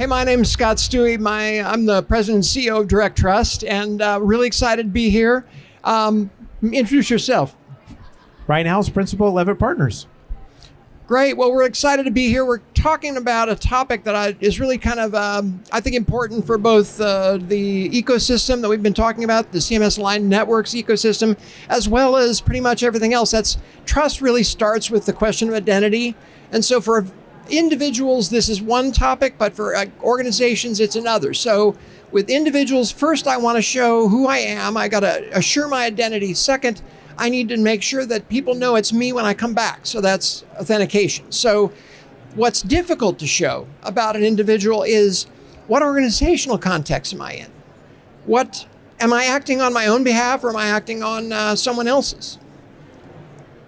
Hey, my name is Scott Stuewe. I'm the president and CEO of DirectTrust, and really excited to be here. Introduce yourself. Ryan Howells, principal at Leavitt Partners. Great. Well, we're excited to be here. We're talking about a topic that is really kind of, I think, important for both the ecosystem that we've been talking about, the CMS Aligned Networks ecosystem, as well as pretty much everything else. Trust really starts with the question of identity. And so for individuals, this is one topic, but for organizations, it's another. So with individuals, first, I want to show who I am. I got to assure my identity. Second, I need to make sure that people know it's me when I come back. So that's authentication. So what's difficult to show about an individual is what organizational context am I in? What am I acting on my own behalf, or am I acting on someone else's?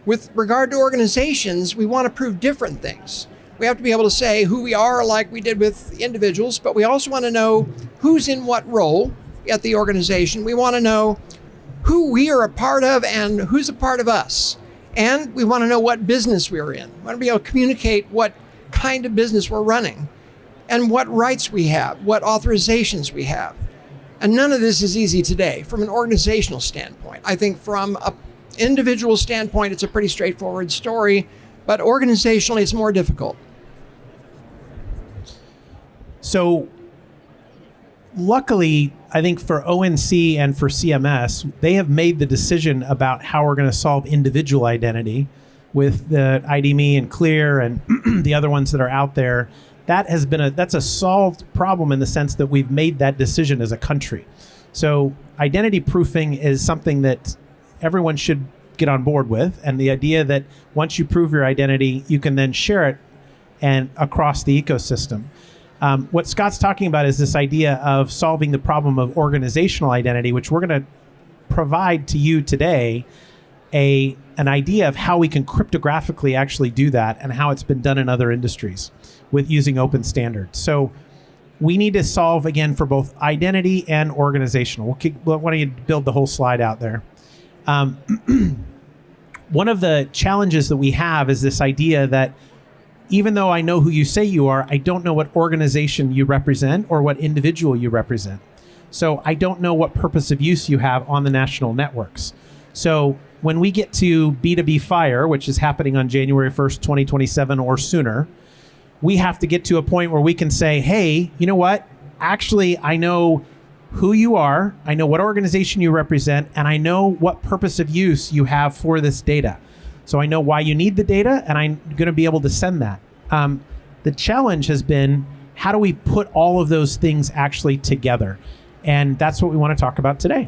With regard to organizations, we want to prove different things. We have to be able to say who we are like we did with individuals, but we also want to know who's in what role at the organization. We want to know who we are a part of and who's a part of us. And we want to know what business we're in. We want to be able to communicate what kind of business we're running and what rights we have, what authorizations we have. And none of this is easy today from an organizational standpoint. I think from an individual standpoint, it's a pretty straightforward story, but organizationally, it's more difficult. So luckily, I think for ONC and for CMS, they have made the decision about how we're going to solve individual identity with the ID.me and Clear and the other ones that are out there. That's a solved problem in the sense that we've made that decision as a country. So identity proofing is something that everyone should get on board with. And the idea that once you prove your identity, you can then share it and across the ecosystem. What Scott's talking about is this idea of solving the problem of organizational identity, which we're going to provide to you today an idea of how we can cryptographically actually do that and how it's been done in other industries with using open standards. So we need to solve, again, for both identity and organizational. Why don't you build the whole slide out there? One of the challenges that we have is this idea that even though I know who you say you are, I don't know what organization you represent or what individual you represent. So I don't know what purpose of use you have on the national networks. So when we get to B2B Fire, which is happening on January 1st, 2027 or sooner, we have to get to a point where we can say, hey, you know what? Actually, I know who you are, I know what organization you represent, and I know what purpose of use you have for this data. So I know why you need the data, and I'm going to be able to send that. The challenge has been, how do we put all of those things actually together? And that's what we want to talk about today.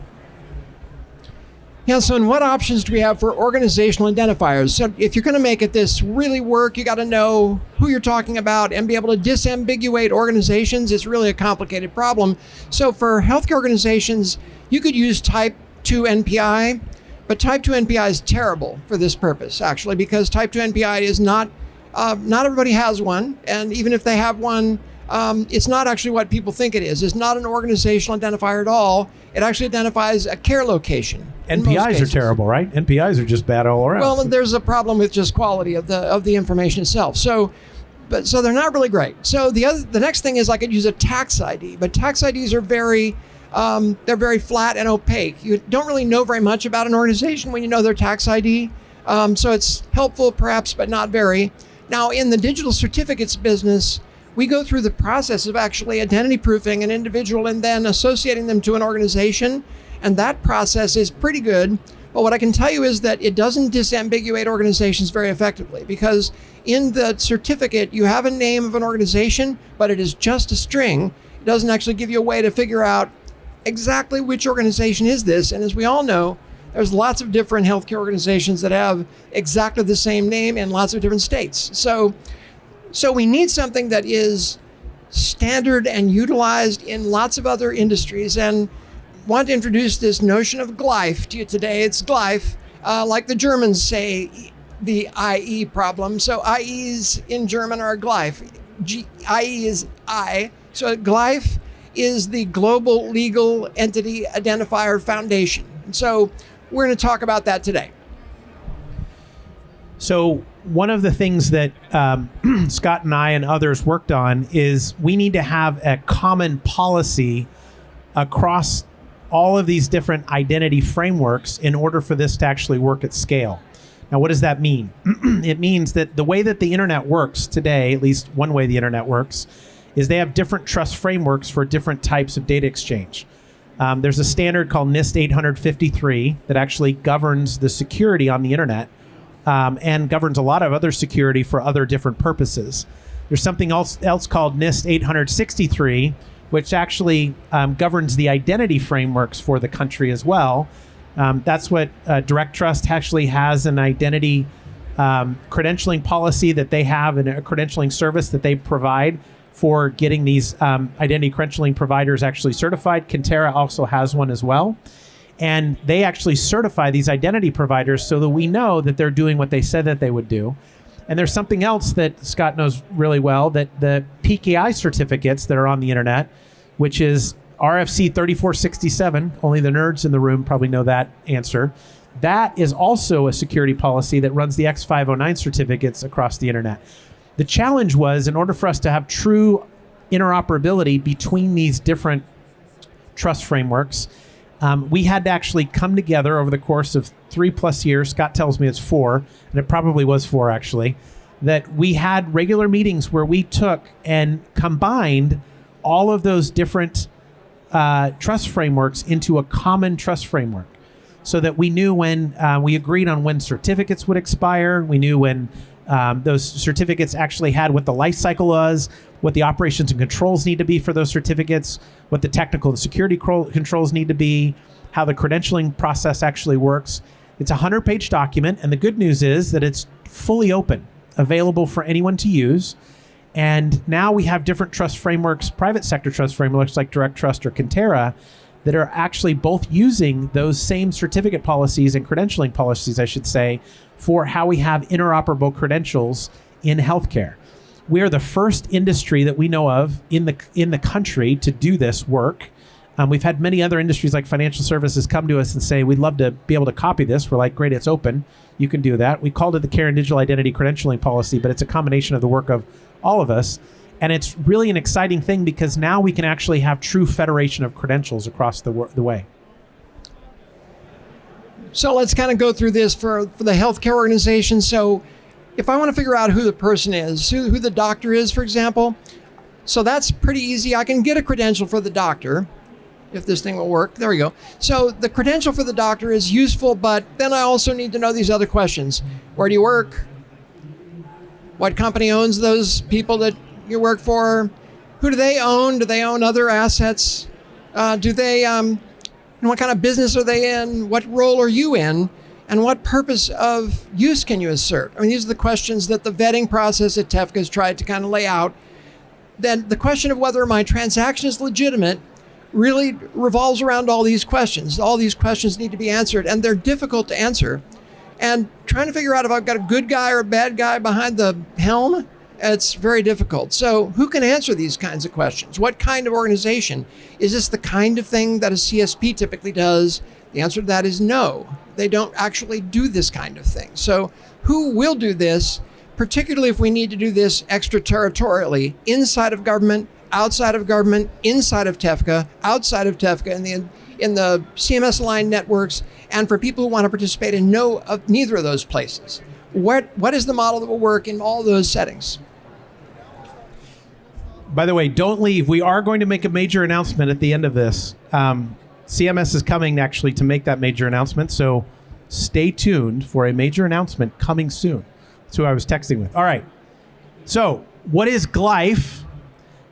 Yeah, so what options do we have for organizational identifiers? So if you're going to make this really work, you got to know who you're talking about and be able to disambiguate organizations. It's really a complicated problem. So for healthcare organizations, you could use type 2 NPI. But type 2 NPI is terrible for this purpose, actually, because type 2 NPI is not everybody has one. And even if they have one, it's not actually what people think it is. It's not an organizational identifier at all. It actually identifies a care location. NPIs are terrible, right? NPIs are just bad all around. Well, there's a problem with just quality of the information itself. So they're not really great. So the next thing is I could use a tax ID, but tax IDs are they're very flat and opaque. You don't really know very much about an organization when you know their tax ID. So it's helpful perhaps, but not very. Now in the digital certificates business, we go through the process of actually identity proofing an individual and then associating them to an organization. And that process is pretty good. But what I can tell you is that it doesn't disambiguate organizations very effectively, because in the certificate, you have a name of an organization, but it is just a string. It doesn't actually give you a way to figure out exactly which organization is this. And as we all know, there's lots of different healthcare organizations that have exactly the same name in lots of different states. So we need something that is standard and utilized in lots of other industries. And want to introduce this notion of Glyph to you today. It's Glyph, like the Germans say, the IE problem. So IEs in German are Glyph. IE is I. So Glyph is the Global Legal Entity Identifier Foundation. So we're going to talk about that today. So one of the things that Scott and I and others worked on is we need to have a common policy across all of these different identity frameworks in order for this to actually work at scale. Now, what does that mean? It means that the way that the internet works today, at least one way the internet works, is they have different trust frameworks for different types of data exchange. There's a standard called NIST 853 that actually governs the security on the internet and governs a lot of other security for other different purposes. There's something else called NIST 863, which actually governs the identity frameworks for the country as well. That's what DirectTrust actually has, an identity credentialing policy that they have, and a credentialing service that they provide for getting these identity credentialing providers actually certified. Conterra also has one as well. And they actually certify these identity providers so that we know that they're doing what they said that they would do. And there's something else that Scott knows really well, that the PKI certificates that are on the internet, which is RFC 3467, only the nerds in the room probably know that answer. That is also a security policy that runs the X509 certificates across the internet. The challenge was, in order for us to have true interoperability between these different trust frameworks, we had to actually come together over the course of 3+ years. Scott tells me it's 4, and it probably was 4 actually, that we had regular meetings where we took and combined all of those different trust frameworks into a common trust framework, so that we knew when we agreed on when certificates would expire. We knew when those certificates actually had what the life cycle was, what the operations and controls need to be for those certificates, what the technical and security controls need to be, how the credentialing process actually works. It's a 100-page document, and the good news is that it's fully open, available for anyone to use. And now we have different trust frameworks, private sector trust frameworks like DirectTrust or Conterra, that are actually both using those same certificate policies and credentialing policies, I should say, for how we have interoperable credentials in healthcare. We are the first industry that we know of in the country to do this work. We've had many other industries like financial services come to us and say, we'd love to be able to copy this. We're like, great, it's open. You can do that. We called it the Care and Digital Identity Credentialing Policy, but it's a combination of the work of all of us. And it's really an exciting thing because now we can actually have true federation of credentials across the way. So let's kind of go through this for the healthcare organization. So if I want to figure out who the person is, who the doctor is, for example, so that's pretty easy. I can get a credential for the doctor, if this thing will work. There we go. So the credential for the doctor is useful, but then I also need to know these other questions. Where do you work? What company owns those people that you work for? Who do they own? Do they own other assets? Do they, what kind of business are they in? What role are you in? And what purpose of use can you assert? I mean, these are the questions that the vetting process at TEFCA has tried to kind of lay out. Then the question of whether my transaction is legitimate really revolves around all these questions. All these questions need to be answered, and they're difficult to answer. And trying to figure out if I've got a good guy or a bad guy behind the helm, it's very difficult. So who can answer these kinds of questions? What kind of organization? Is this the kind of thing that a CSP typically does? The answer to that is no. They don't actually do this kind of thing. So who will do this, particularly if we need to do this extraterritorially, inside of government, outside of government, inside of TEFCA, outside of TEFCA, in the CMS line networks, and for people who want to participate in neither of those places? What is the model that will work in all those settings? By the way, don't leave. We are going to make a major announcement at the end of this. CMS is coming actually to make that major announcement, so stay tuned for a major announcement coming soon. That's who I was texting with. All right. So what is GLIFE?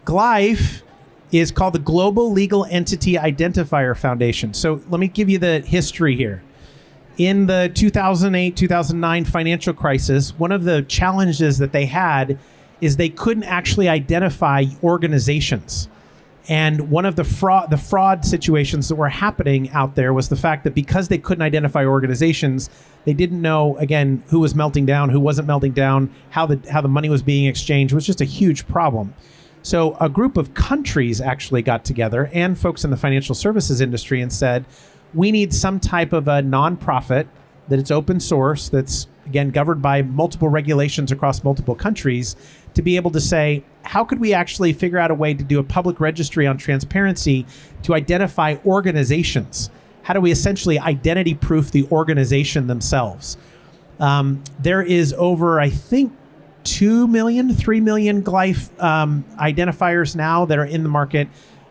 GLIFE is called the Global Legal Entity Identifier Foundation. So let me give you the history here. In the 2008-2009 financial crisis, one of the challenges that they had is they couldn't actually identify organizations. And one of the fraud situations that were happening out there was the fact that because they couldn't identify organizations, they didn't know, again, who was melting down, who wasn't melting down, how the money was being exchanged. It was just a huge problem. So a group of countries actually got together, and folks in the financial services industry, and said, we need some type of a nonprofit that it's open source, that's again, governed by multiple regulations across multiple countries, to be able to say, how could we actually figure out a way to do a public registry on transparency to identify organizations? How do we essentially identity proof the organization themselves? There is over, I think, 2 million, 3 million glyph identifiers now that are in the market.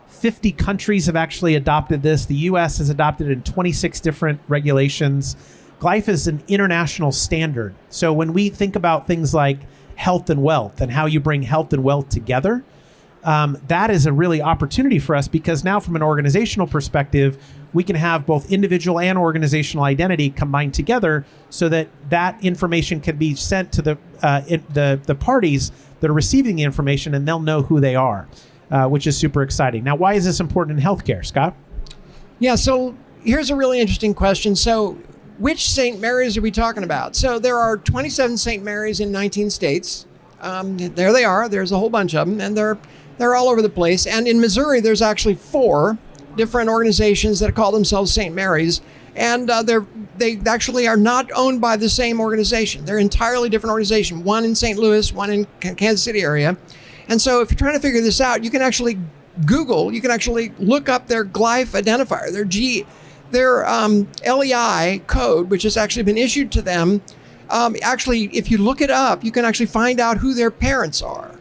50 countries have actually adopted this. The US has adopted it in 26 different regulations. Glyph is an international standard. So when we think about things like health and wealth and how you bring health and wealth together, that is a really opportunity for us, because now from an organizational perspective, we can have both individual and organizational identity combined together so that that information can be sent to the parties that are receiving the information, and they'll know who they are, which is super exciting. Now, why is this important in healthcare, Scott? Yeah, so here's a really interesting question. So which St. Mary's are we talking about? So there are 27 St. Mary's in 19 states. There they are. There's a whole bunch of them, and they're all over the place. And in Missouri, there's actually 4 different organizations that call themselves St. Mary's, and they actually are not owned by the same organization. They're entirely different organizations. One in St. Louis, one in Kansas City area. And so if you're trying to figure this out, you can actually Google. You can actually look up their glyph identifier, their LEI code, which has actually been issued to them. Actually, if you look it up, you can actually find out who their parents are.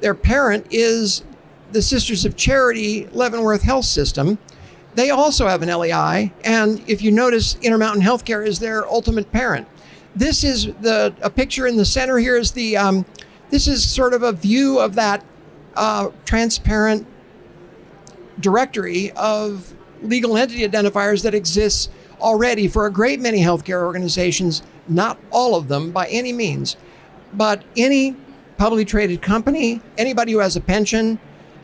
Their parent is the Sisters of Charity Leavenworth Health System. They also have an LEI, and if you notice, Intermountain Healthcare is their ultimate parent. This is a picture in the center here is this is sort of a view of that transparent directory of legal entity identifiers that exists already for a great many healthcare organizations, not all of them by any means, but any publicly traded company, anybody who has a pension,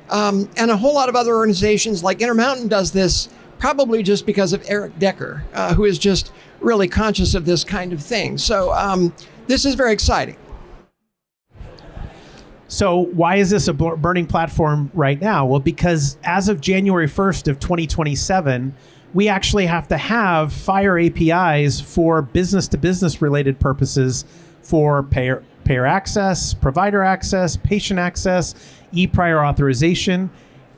and a whole lot of other organizations like Intermountain does this probably just because of Eric Decker, who is just really conscious of this kind of thing. So this is very exciting. So why is this a burning platform right now? Well, because as of January 1st of 2027, we actually have to have FHIR APIs for business-to-business related purposes for payer access, provider access, patient access, e-prior authorization,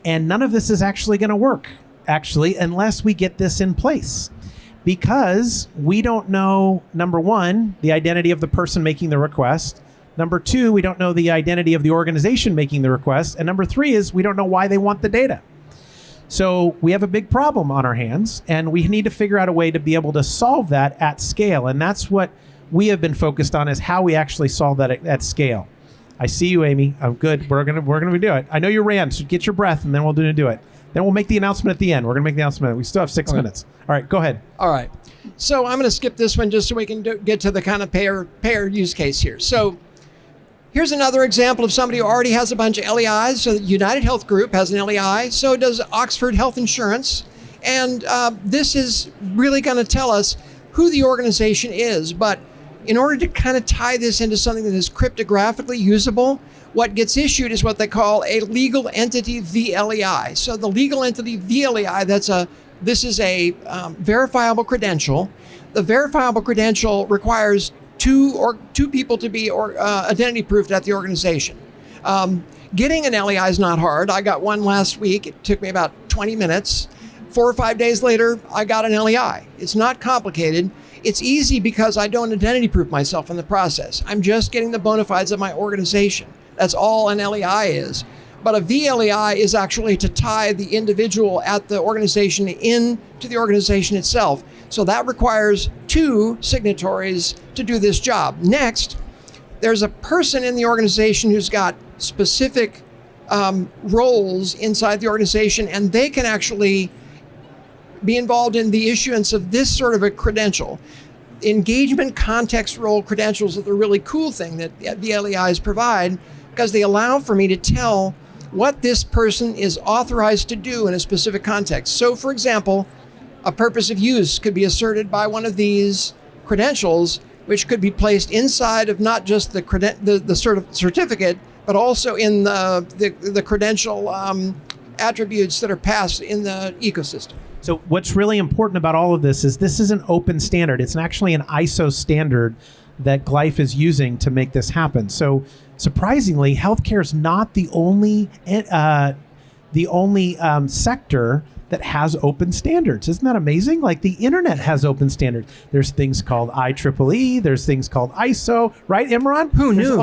and none of this is actually going to work, unless we get this in place. Because we don't know, number one, the identity of the person making the request. Number two, we don't know the identity of the organization making the request. And number three is we don't know why they want the data. So we have a big problem on our hands, and we need to figure out a way to be able to solve that at scale. And that's what we have been focused on, is how we actually solve that at scale. I see you, Amy. I'm good. We're gonna do it. I know you ran, so get your breath, and then we'll do it. Then we'll make the announcement at the end. We're gonna make the announcement. We still have 6 minutes. All right, go ahead. All right. So I'm gonna skip this one just so we can get to the kind of payer use case here. So here's another example of somebody who already has a bunch of LEIs. So United Health Group has an LEI. So does Oxford Health Insurance. And this is really going to tell us who the organization is. But in order to kind of tie this into something that is cryptographically usable, what gets issued is what they call a legal entity VLEI. So the legal entity VLEI, this is a verifiable credential. The verifiable credential requires two people to be identity proofed at the organization. Getting an LEI is not hard. I got one last week. It took me about 20 minutes. 4 or 5 days later, I got an LEI. It's not complicated. It's easy because I don't identity proof myself in the process. I'm just getting the bona fides of my organization. That's all an LEI is. But a VLEI is actually to tie the individual at the organization into the organization itself. So that requires 2 signatories to do this job. Next, there's a person in the organization who's got specific roles inside the organization, and they can actually be involved in the issuance of this sort of a credential. Engagement context role credentials are the really cool thing that VLEIs provide, because they allow for me to tell what this person is authorized to do in a specific context. So, for example, a purpose of use could be asserted by one of these credentials, which could be placed inside of not just the certificate, but also in the credential attributes that are passed in the ecosystem. So what's really important about all of this is an open standard. It's actually an ISO standard that Glyph is using to make this happen. So surprisingly, healthcare is not the only sector that has open standards. Isn't that amazing? Like the internet has open standards. There's things called IEEE. There's things called ISO, right, Imran? Who knew?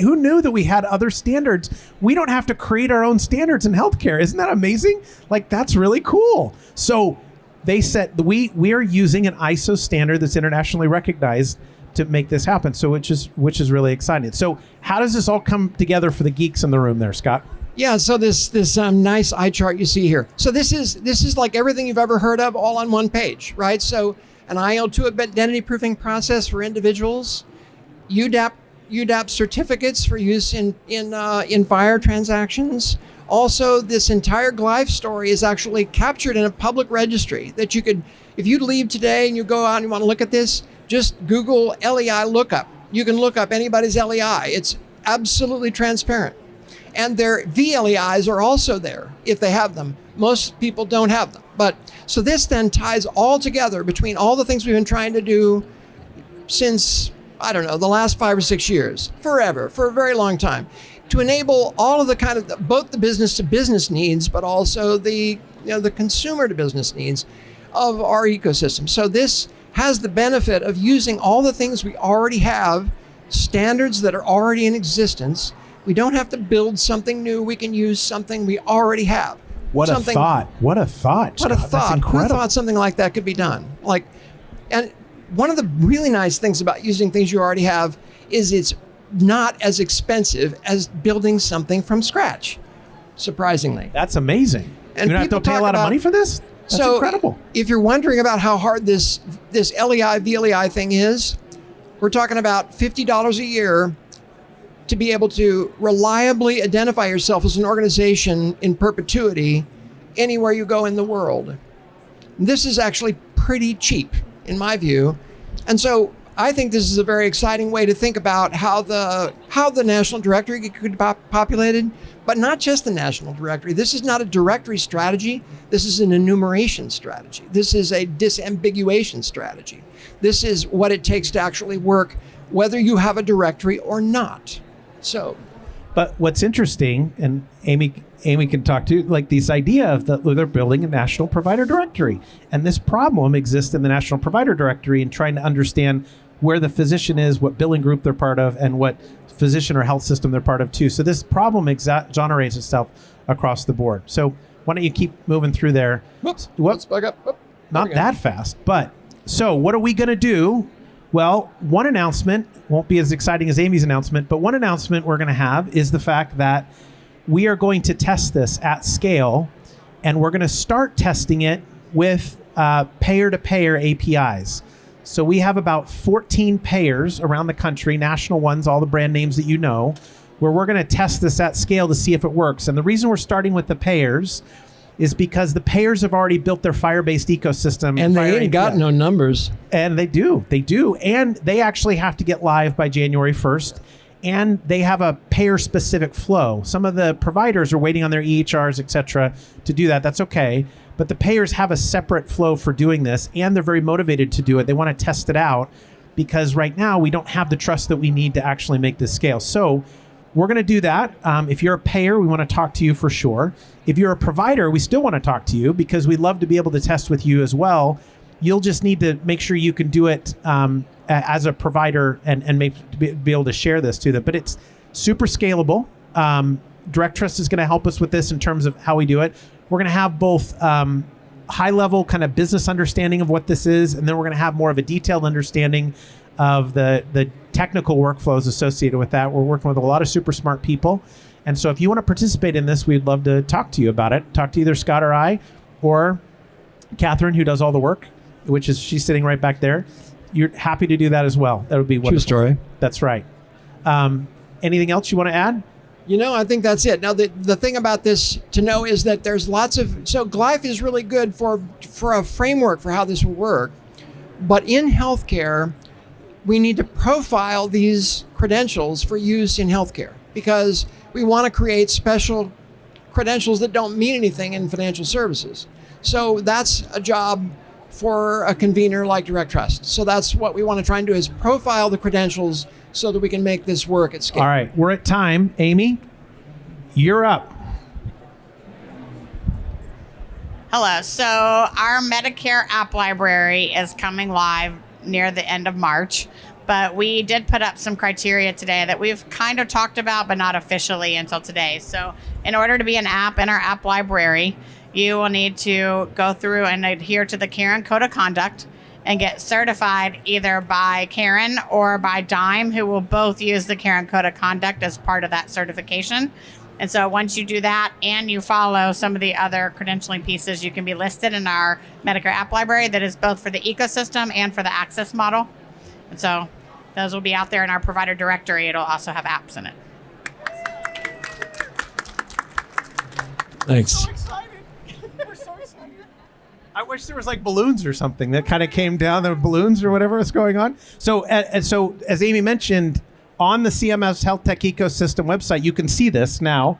Who knew that we had other standards? We don't have to create our own standards in healthcare. Isn't that amazing? Like that's really cool. So they said we are using an ISO standard that's internationally recognized to make this happen. So which is really exciting. So how does this all come together for the geeks in the room there, Scott? Yeah, so this nice eye chart you see here. So this is like everything you've ever heard of, all on one page, right? So an IL2 identity proofing process for individuals, UDAP certificates for use in fire transactions. Also, this entire Glyph story is actually captured in a public registry that you could, if you leave today and you go out and you want to look at this, just Google LEI lookup. You can look up anybody's LEI. It's absolutely transparent. And their VLEIs are also there if they have them. Most people don't have them. But so this then ties all together between all the things we've been trying to do since, I don't know, the last 5 or 6 years, forever, for a very long time, to enable all of the kind of both the business to business needs, but also the consumer to business needs of our ecosystem. So this has the benefit of using all the things we already have, standards that are already in existence. We don't have to build something new. We can use something we already have. What a thought. What a thought. What a thought. That's incredible. Who thought something like that could be done? And one of the really nice things about using things you already have is it's not as expensive as building something from scratch, surprisingly. That's amazing. And you don't have to pay a lot of money for this? That's incredible. If you're wondering about how hard this LEI, VLEI thing is, we're talking about $50 a year to be able to reliably identify yourself as an organization in perpetuity anywhere you go in the world. This is actually pretty cheap, in my view. And so I think this is a very exciting way to think about how the National Directory could be populated, but not just the National Directory. This is not a directory strategy. This is an enumeration strategy. This is a disambiguation strategy. This is what it takes to actually work, whether you have a directory or not. So, but what's interesting, and Amy can talk to, like this idea of they're building a national provider directory, and this problem exists in the national provider directory, and trying to understand where the physician is, what billing group they're part of, and what physician or health system they're part of too. So this problem generates itself across the board. So why don't you keep moving through there? Whoops. Let's back up. Whoop. Not that fast, but so what are we going to do? Well, one announcement won't be as exciting as Amy's announcement, but one announcement we're going to have is the fact that we are going to test this at scale, and we're going to start testing it with payer-to-payer APIs. So we have about 14 payers around the country, national ones, all the brand names that you know, where we're going to test this at scale to see if it works. And the reason we're starting with the payers is because the payers have already built their Fire-based ecosystem. And they ain't got no numbers. And they do. And they actually have to get live by January 1st. And they have a payer-specific flow. Some of the providers are waiting on their EHRs, et cetera, to do that. That's okay. But the payers have a separate flow for doing this, and they're very motivated to do it. They want to test it out because right now we don't have the trust that we need to actually make this scale. So we're going to do that. If you're a payer, we want to talk to you for sure. If you're a provider, we still want to talk to you because we'd love to be able to test with you as well. You'll just need to make sure you can do it as a provider and be able to share this to them. But it's super scalable. DirectTrust is going to help us with this in terms of how we do it. We're going to have both high-level kind of business understanding of what this is, and then we're going to have more of a detailed understanding of the technical workflows associated with that. We're working with a lot of super smart people. And so if you want to participate in this, we'd love to talk to you about it. Talk to either Scott or I, or Catherine, who does all the work, she's sitting right back there. You're happy to do that as well. That would be wonderful. True story. That's right. Anything else you want to add? I think that's it. Now, the thing about this to know is that there's lots of... So Glyph is really good for a framework for how this will work. But in healthcare, we need to profile these credentials for use in healthcare because we want to create special credentials that don't mean anything in financial services. So that's a job for a convener like DirectTrust. So that's what we want to try and do, is profile the credentials so that we can make this work at scale. All right, we're at time. Amy, you're up. Hello. So our Medicare app library is coming live near the end of March, but we did put up some criteria today that we've kind of talked about, but not officially until today. So in order to be an app in our app library, you will need to go through and adhere to the Karen Code of Conduct and get certified either by Karen or by Dime, who will both use the Karen Code of Conduct as part of that certification. And so once you do that and you follow some of the other credentialing pieces, you can be listed in our Medicare app library that is both for the ecosystem and for the access model. And so those will be out there in our provider directory. It'll also have apps in it. Thanks. I wish there was like balloons or something that kind of came down, the balloons or whatever is going on. So, so as Amy mentioned, on the CMS Health Tech Ecosystem website, you can see this now.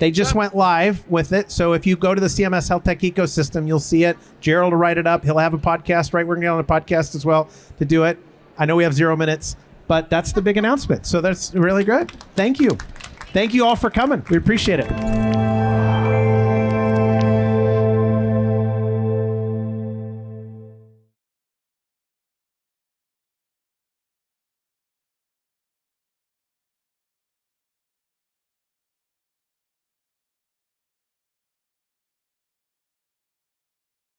They just went live with it. So if you go to the CMS Health Tech Ecosystem, you'll see it. Gerald will write it up. He'll have a podcast, right? We're going to get on a podcast as well to do it. I know we have 0 minutes, but that's the big announcement. So that's really good. Thank you. Thank you all for coming. We appreciate it.